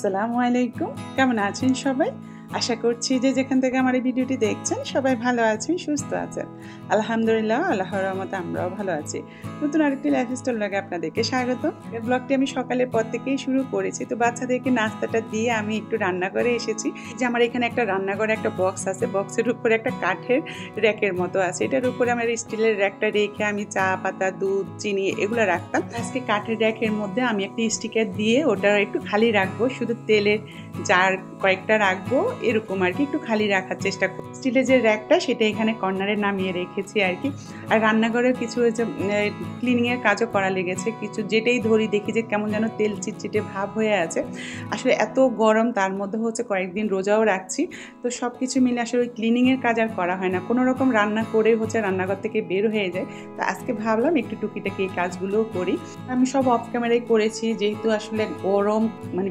আসসালামু আলাইকুম, কেমন আছেন সবাই? আশা করছি যে যেখান থেকে আমার এই ভিডিওটি দেখছেন সবাই ভালো আছেন, সুস্থ আছেন। আলহামদুলিল্লাহ, আল্লাহর রহমতে আমরাও ভালো আছি। নতুন আরেকটি লাইফস্টাইল ব্লগে আপনাদেরকে স্বাগত। এই ব্লগটি আমি সকালের পর থেকেই শুরু করেছি। তো বাচ্চাদেরকে নাস্তাটা দিয়ে আমি একটু রান্নাঘরে এসেছি। যে আমার এখানে একটা রান্নাঘরে একটা বক্স আছে, বক্সের উপরে একটা কাঠের র্যাকের মতো আছে। এটার উপরে আমার স্টিলের র্যাকটা রেখে আমি চা পাতা, দুধ, চিনি এগুলো রাখতাম। আজকে কাঠের র্যাকের মধ্যে আমি একটা স্টিকার দিয়ে ওটা একটু খালি রাখবো, শুধু তেলের জার কয়েকটা রাখবো, এরকম আর কি, একটু খালি রাখার চেষ্টা করি। স্টিলের যে র্যাকটা সেটা এখানে কর্নারে নামিয়ে রেখেছি আর কি। আর রান্নাঘরে কিছু ক্লিনিংয়ের কাজও করা লেগেছে, কিছু যেটাই ধরি দেখি যে কেমন যেন তেল চিটচিটে ভাব হয়ে আছে। আসলে এত গরম, তার মধ্যে কয়েকদিন রোজাও রাখছি, তো সব কিছু মিলে আসলে ওই ক্লিনিংয়ের কাজ আর করা হয় না, কোনো রকম রান্না করে রান্নাঘর থেকে বের হয়ে যায়। তো আজকে ভাবলাম একটু টুকিটাকি এই কাজগুলোও করি। আমি সব অফ ক্যামেরায় করেছি, যেহেতু আসলে গরম,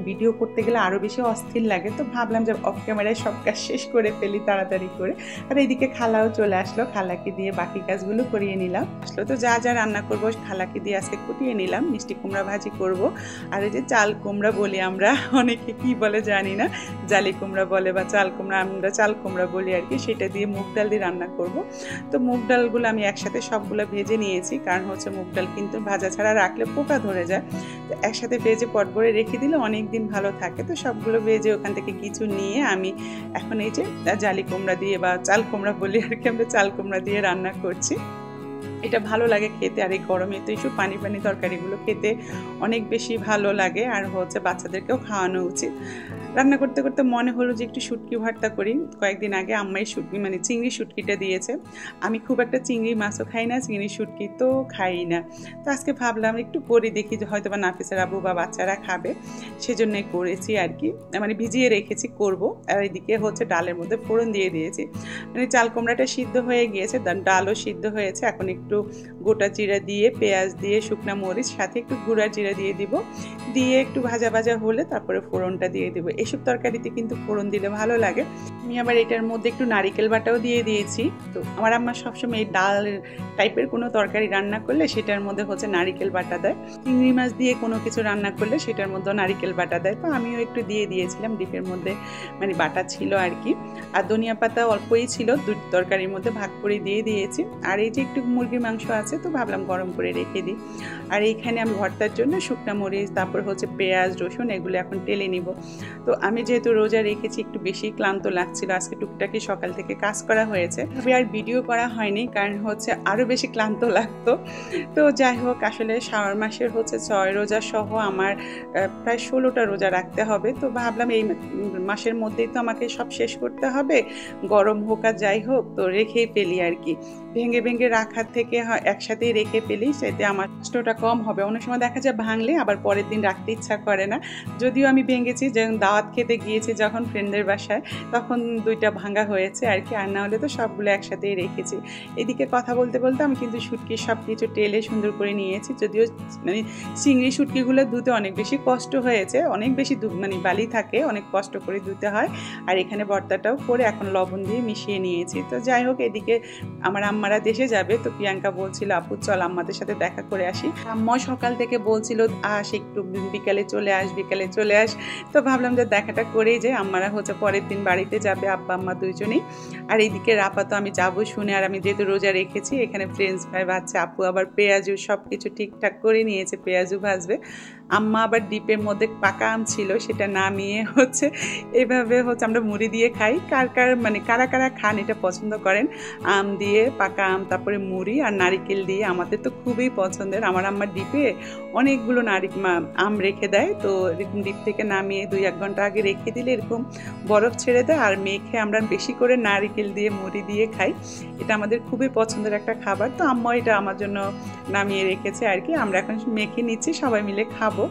ভিডিও করতে গেলে আরও বেশি অস্থির লাগে। তো ভাবলাম যে অফ ক্যামেরায় সব কাজ শেষ করে ফেলি তাড়াতাড়ি করে। আর এইদিকে খালাও চলে আসলো, খালাকে দিয়ে বাকি কাজগুলো করিয়ে নিলাম। আসলো তো যা যা রান্না করবো খালাকে দিয়ে আজকে কুটিয়ে নিলাম। মিষ্টি কুমড়া ভাজি করব, আর এই যে চাল কুমড়া বলি আমরা, অনেকে কি বলে জানি না, জালি কুমড়া বলে বা চাল কুমড়া, আমরা চাল কুমড়া বলি আর কি। সেটা দিয়ে মুগ ডাল দিয়ে রান্না করব। তো মুগ ডালগুলো আমি একসাথে সবগুলো ভেজে নিয়েছি, কারণ মুগ ডাল কিন্তু ভাজা ছাড়া রাখলে পোকা ধরে যায়। তো একসাথে ভেজে পট ভরে রেখে দিলে অনেক দিন ভালো থাকে। তো সবগুলো ভেজে ওখান থেকে কিছু নিয়ে আমি এখন এই যে জালি কুমড়া দিয়ে বা চাল কুমড়া বলি আর কি, আমরা চাল কুমড়া দিয়ে রান্না করছি। এটা ভালো লাগে খেতে, আর এই গরমে তো এইসব পানি পানি তরকারিগুলো খেতে অনেক বেশি ভালো লাগে, আর বাচ্চাদেরকেও খাওয়ানো উচিত। রান্না করতে করতে মনে হলো যে একটু শুটকি ভর্তা করি। কয়েকদিন আগে আম্মাই শুটকি চিংড়ি শুটকিটা দিয়েছে। আমি খুব একটা চিংড়ি মাছও খাই না, চিংড়ি শুটকি তো খাই না। তো আজকে ভাবলাম একটু করে দেখি, যে হয়তো বা নাফিসার আবু বা বাচ্চারা খাবে, সেজন্যই করেছি আর কি। ভিজিয়ে রেখেছি করব। আর এদিকে ডালের মধ্যে ফোড়ন দিয়ে দিয়েছি। চাল কুমড়াটা সিদ্ধ হয়ে গিয়েছে, ডালও সিদ্ধ হয়েছে। এখন একটু গোটা জিরা দিয়ে, পেঁয়াজ দিয়ে, শুকনা মরিচ, সাথে একটু গুঁড়া জিরা দিয়ে দিব। দিয়ে একটু ভাজা ভাজা হলে তারপরে ফোড়নটা দিয়ে দেবো। এসব তরকারিতে কিন্তু ফোড়ন দিলে ভালো লাগে। আমি আবার এটার মধ্যে একটু নারিকেল বাটাও দিয়ে দিয়েছি। তো আমার আম্মা সবসময় এই ডাল টাইপের কোনো তরকারি রান্না করলে সেটার মধ্যে নারিকেল বাটা দেয়। চিংড়ি মাছ দিয়ে কোনো কিছু রান্না করলে সেটার মধ্যে নারিকেল বাটা দেয়। তো আমিও একটু দিয়ে দিয়েছিলাম, ডিপের মধ্যে বাটা ছিল আর কি। আর ধনিয়া পাতা অল্পই ছিল, দুটো তরকারির মধ্যে ভাগ করে দিয়ে দিয়েছি। আর এই যে একটু মুরগির মাংস আছে, তো ভাবলাম গরম করে রেখে দিই। আর এইখানে আমি ভর্তার জন্য শুকনা মরিচ, তারপর পেঁয়াজ, রসুন এগুলো এখন টেলে নিব। তো আমি যেহেতু রোজা রেখেছি, একটু বেশি ক্লান্ত লাগছিল আজকে, টুকটাকি সকাল থেকে কাজ করা হয়েছে, তবে আর ভিডিও করা হয়নি, কারণ আরও বেশি ক্লান্ত লাগতো। তো যাই হোক, আসলে শাওয়ার মাসের 6 রোজা সহ আমার প্রায় 16টা রোজা রাখতে হবে। তো ভাবলাম এই মাসের মধ্যেই তো আমাকে সব শেষ করতে হবে, গরম হোক আর যাই হোক, তো রেখেই ফেলি আর কি। ভেঙে ভেঙে রাখার থেকে একসাথেই রেখে ফেলি, সেটা আমার কষ্টটা কম হবে। অনেক সময় দেখা যায় ভাঙলে আবার পরের দিন রাখতে ইচ্ছা করে না। যদিও আমি ভেঙেছি, যখন দাওয়াত খেতে গিয়েছি যখন ফ্রেন্ডের বাসায়, তখন 2টা ভাঙা হয়েছে আর কি, আর না হলে তো সবগুলো একসাথেই রেখেছি। এদিকে কথা বলতে বলতে আমি কিন্তু শুটকি সব কিছু টেলে সুন্দর করে নিয়েছি। যদিও চিংড়ি শুটকিগুলো ধুতে অনেক বেশি কষ্ট হয়েছে, অনেক বেশি বালি থাকে, অনেক কষ্ট করে ধুতে হয়। আর এখানে ভর্তাটাও করে এখন লবণ দিয়ে মিশিয়ে নিয়েছি। তো যাই হোক, এদিকে আমার আম্মারা দেশে যাবে, তো প্রিয়াঙ্কা বলছিল আপু চল আম্মাদের সাথে দেখা করে আসি। আম্মা সকাল থেকে বলছিল আস, একটু বিকালে চলে আস, বিকালে চলে আস। তো ভাবলাম যে দেখাটা করেই যাই। আম্মারা পরের দিন বাড়িতে যাবে, আব্বা আম্মা দুইজনেই। আর এইদিকে রাপা তো আমি যাবো শুনে, আর আমি যেহেতু রোজা রেখেছি, এখানে ফ্রেঞ্চ ফ্রাই বাচ্চা, আপু আবার পেঁয়াজু সব কিছু ঠিকঠাক করে নিয়েছে, পেঁয়াজু ভাজবে। আম্মা আবার ডিপের মধ্যে পাকা আম ছিল, সেটা নামিয়ে এইভাবে আমরা মুড়ি দিয়ে খাই। কার কারা কারা খান এটা পছন্দ করেন, আম দিয়ে, পাকা আম, তারপরে মুড়ি আর নারিকেল দিয়ে, আমাদের তো খুবই পছন্দের। আমার আম্মার ডিপে অনেকগুলো আম রেখে দেয়, তো এরকম ডিপ থেকে নামিয়ে 2-1 ঘন্টা আগে রেখে দিলে এরকম বরফ ছেড়ে দেয়, আর মেখে আমরা বেশি করে নারিকেল দিয়ে, মুড়ি দিয়ে খাই। এটা আমাদের খুবই পছন্দের একটা খাবার। তো আম্মা এটা আমার জন্য নামিয়ে রেখেছে আর কি। আমরা এখন মেখে নিচ্ছি, সবাই মিলে খাবো।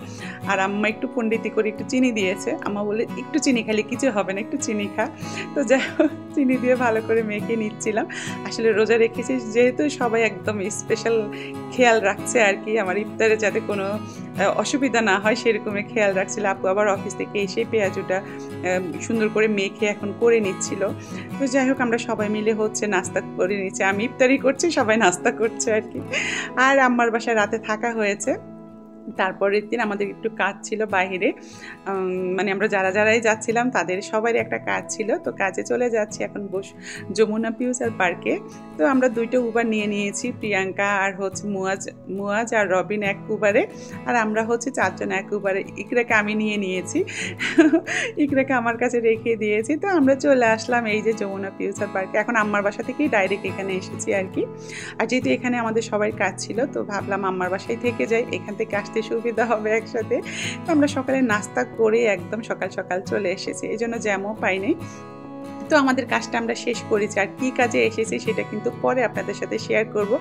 আর আম্মা একটু পণ্ডিতি করে একটু চিনি দিয়েছে। আম্মা বলে একটু চিনি খালি কিছু হবে না, একটু চিনি খা। তো যাই হোক, চিনি দিয়ে ভালো করে মেখে নিচ্ছিলাম। আসলে রোজা রেখেছি যেহেতু, সবাই একদম স্পেশাল খেয়াল রাখছে আর কি, আমার ইফতারে যাতে কোনো অসুবিধা না হয় সেরকমই খেয়াল রাখছিল। আপু আবার অফিস থেকে এসে পেঁয়াজুটা সুন্দর করে মেখে এখন করে নিচ্ছিল। তো যাই হোক, আমরা সবাই মিলে নাস্তা করে নিচ্ছি। আমি ইফতারি করছি, সবাই নাস্তা করছে আর কি। আর আম্মার বাসায় রাতে থাকা হয়েছে। তারপরের দিন আমাদের একটু কাজ ছিল বাইরে, মানে আমরা যারাই যাচ্ছিলাম তাদের সবারই একটা কাজ ছিল। তো কাজে চলে যাচ্ছি এখন যমুনা ফিউচার পার্কে। তো আমরা 2টা উবার নিয়ে নিয়েছি, প্রিয়াঙ্কা আর হচ্ছে মুয়াজ আর রবিন এক উবারে, আর আমরা হচ্ছে 4 জন এক উবারে। ইকরাকে আমি নিয়ে নিয়েছি, ইকরাকে আমার কাছে রেখে দিয়েছি। তো আমরা চলে আসলাম এই যে যমুনা ফিউচার পার্কে। এখন আম্মার বাসা থেকেই ডাইরেক্ট এখানে এসেছি আর কি। আর যেহেতু এখানে আমাদের সবাই কাজ ছিল, তো ভাবলাম আম্মার বাসায় থেকে যাই, এখান থেকে আসতে সুবিধা হবে একসাথে। তো আমরা সকালে নাস্তা করে একদম সকাল সকাল চলে এসেছি, এই জন্য জ্যামও পাইনি। তো আমাদের কাজটা আমরা শেষ করেছি, আর কি কাজে এসেছি সেটা কিন্তু পরে আপনাদের সাথে শেয়ার করব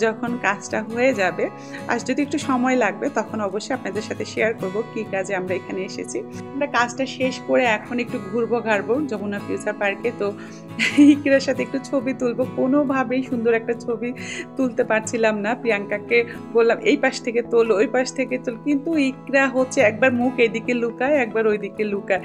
যখন কাজটা হয়ে যাবে। আর যদি একটু সময় লাগবে তখন অবশ্যই আপনাদের সাথে শেয়ার করব কি কাজে আমরা এখানে এসেছি। আমরা কাজটা শেষ করে এখন একটু ঘুরবো ঘাড়বো যমুনা ফিউচার পার্কে। তো ইকরার সাথে একটু ছবি তুলবো, কোনোভাবেই সুন্দর একটা ছবি তুলতে পারছিলাম না। প্রিয়াঙ্কাকে বললাম এই পাশ থেকে তোল, ওই পাশ থেকে তোল, কিন্তু ইকরা হচ্ছে একবার মুখ এদিকে লুকায়, একবার ওইদিকে লুকায়।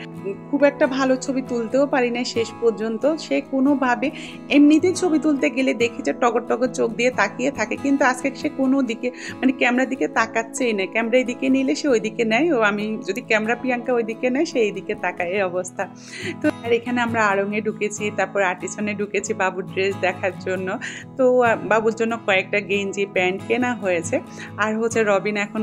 খুব একটা ভালো ছবি তুলতেও পারি না শেষ পর্যন্ত। সে কোনোভাবে এমনিতেই ছবি তুলতে গেলে দেখি যে টগর টগর চোখ দিয়ে তাকিয়ে থাকে, কিন্তু আজকে সে কোনো দিকে মানে ক্যামেরার দিকে তাকাচ্ছেই না। ক্যামেরা এদিকে নিলে সে ওইদিকে নেয়, ও আমি যদি ক্যামেরা প্রিয়াঙ্কা ওইদিকে নেয় সে এইদিকে তাকায়, এই অবস্থা। তো আর এখানে আমরা আড়ংয়ে ঢুকেছি, তারপর আর্টিসনে ঢুকেছি বাবুর ড্রেস দেখার জন্য। তো বাবুর জন্য কয়েকটা গেঞ্জি প্যান্ট কেনা হয়েছে। আর হচ্ছে রবিন এখন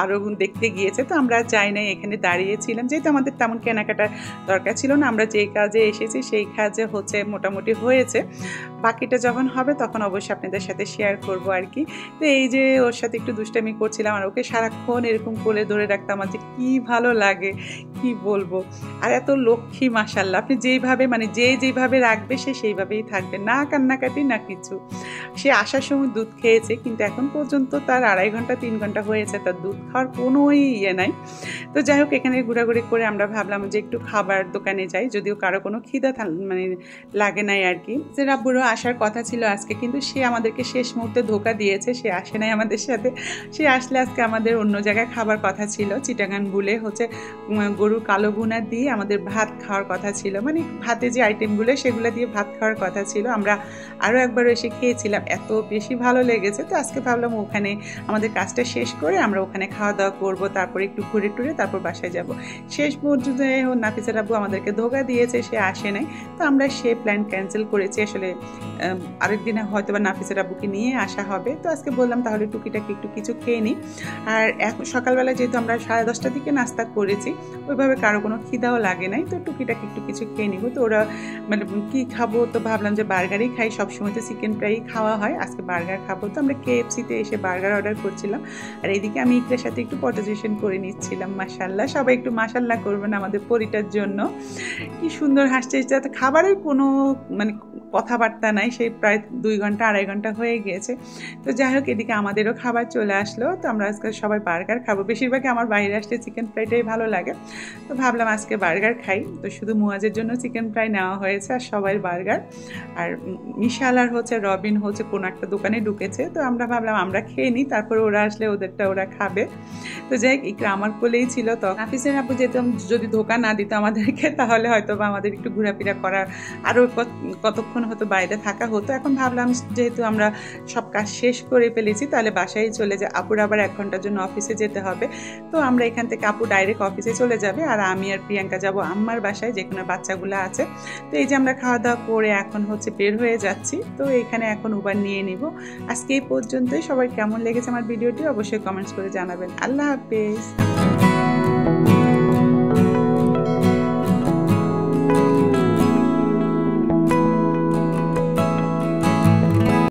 আরং দেখতে গিয়েছে, তো আমরা যাই নাই, এখানে দাঁড়িয়েছিলাম। যেহেতু আমাদের তেমন কেনাকাটার দরকার ছিল না, আমরা যে কাজে এসেছি সেই কাজে হচ্ছে মোটামুটি হয়েছে। বাকিটা যখন হবে তখন অবশ্যই আপনাদের সাথে শেয়ার করব আর কি। তো এই যে ওর সাথে একটু দুষ্টামি করছিলাম, আর ওকে সারাক্ষণ এরকম কোলে ধরে রাখতাম, আর যে কী ভালো লাগে কি বলবো। আর এত লক্ষ্মী মাশাআল্লাহ, আপনি যেইভাবে মানে যেইভাবে রাখবে সে সেইভাবেই থাকবে, না কান্নাকাটি না কিছু। সে আসার সময় দুধ খেয়েছে, কিন্তু এখন পর্যন্ত তার 2.5 ঘন্টা 3 ঘন্টা হয়েছে, তার দুধ খাওয়ার কোনো ইয়ে নাই। তো যাই হোক, এখানে ঘোরাঘুরি করে আমরা ভাবলাম যে একটু খাবার দোকানে যাই, যদিও কারো কোনো খিদা মানে লাগে নাই আর কি। যে রাব্বুরও আসার কথা ছিল আজকে, কিন্তু সে আমাদেরকে শেষ মুহূর্তে ধোকা দিয়েছে, সে আসে নাই আমাদের সাথে। সে আসলে আজকে আমাদের অন্য জায়গায় খাবার কথা ছিল, চিটাগাং বুলে হচ্ছে গরুর কালো ভুনা দিয়ে আমাদের ভাত খাওয়ার কথা ছিল, মানে ভাতে যে আইটেমগুলো সেগুলো দিয়ে ভাত খাওয়ার কথা ছিল। আমরা আরও একবার এসে খেয়েছিলাম, এত বেশি ভালো লেগেছে। তো আজকে ভাবলাম ওখানে আমাদের কাজটা শেষ করে আমরা ওখানে খাওয়া দাওয়া করবো, তারপর একটু ঘুরে টুরে তারপর বাসায় যাব। শেষ পর্যন্ত নাফিসার আব্বু আমাদেরকে ধোকা দিয়েছে, সে আসে নাই। তো আমরা সে প্ল্যান ক্যান্সেল করেছি। আসলে আরেকদিনে হয়তো বা নাফিসার আব্বুকে নিয়ে আসা হবে। তো আজকে বললাম তাহলে টুকিটাকি একটু কিছু খেয়ে নিই। আর এখন সকালবেলা যেহেতু আমরা 10:30টার দিকে নাস্তা করেছি, ওইভাবে কারো কোনো খিদাও লাগে নাই, তো টুকিটাকি একটু কিছু খেয়ে নিব। তো ওরা মানে কী খাবো, তো ভাবলাম যে বার্গারই খাই, সবসময় তো চিকেন ফ্রাই খাওয়া হয়, আজকে বার্গার খাবো। তো আমরা KFC-তে এসে বার্গার অর্ডার করছিলাম, আর এইদিকে আমি ইকরার সাথে একটু ফটোজেশন করে নিচ্ছিলাম। মাশাআল্লাহ, সবাই একটু মাশাআল্লাহ করবেন আমাদের পরিটার জন্য, কি সুন্দর হাসছে। যাতে খাবারের কোনো মানে কথাবার্তা নাই, সেই প্রায় 2 ঘন্টা 2.5 ঘন্টা হয়ে গিয়েছে। তো যাই হোক, এদিকে আমাদেরও খাবার চলে আসলো। তো আমরা আজকে সবাই বার্গার খাবো, বেশিরভাগই আমার বাইরে আসলে চিকেন ফ্রাইটাই ভালো লাগে। তো ভাবলাম আজকে বার্গার খাই। তো শুধু মুয়াজের জন্য চিকেন ফ্রাই নেওয়া হয়েছে, আর সবাই বার্গার। আর মিশাল আর হচ্ছে রবিন হচ্ছে কোনো একটা দোকানে ঢুকেছে, তো আমরা ভাবলাম আমরা খেয়ে নিই, তারপরে ওরা আসলে ওদেরটা ওরা খাবে। তো যাই হোক, ইকরা আমার কোলেই ছিল। তো নাফিসের আপু যেতাম, যদি ধোকা না দিত আমাদেরকে, তাহলে হয়তো বা আমাদের একটু ঘোরাফেরা করার আরও কতক্ষণ হয়তো বাইরে থাকা হতো। এখন ভাবলাম যেহেতু আমরা সব কাজ শেষ করে ফেলেছি, তাহলে বাসায় চলে যাই। আপুর আবার 1 ঘন্টার জন্য অফিসে যেতে হবে। তো আমরা এখান থেকে আপু ডাইরেক্ট অফিসে চলে যাবে, আর আমি আর প্রিয়াঙ্কা যাব আম্মার বাসায়, যেখানে বাচ্চাগুলো আছে। তো এই যে আমরা খাওয়া দাওয়া করে এখন হচ্ছে বের হয়ে যাচ্ছি। তো এখানে এখন উবার নিয়ে নিব। আজকে এই পর্যন্তই। সবার কেমন লেগেছে আমার ভিডিওটি অবশ্যই কমেন্টস করে জানাবেন। আল্লাহ হাফেজ।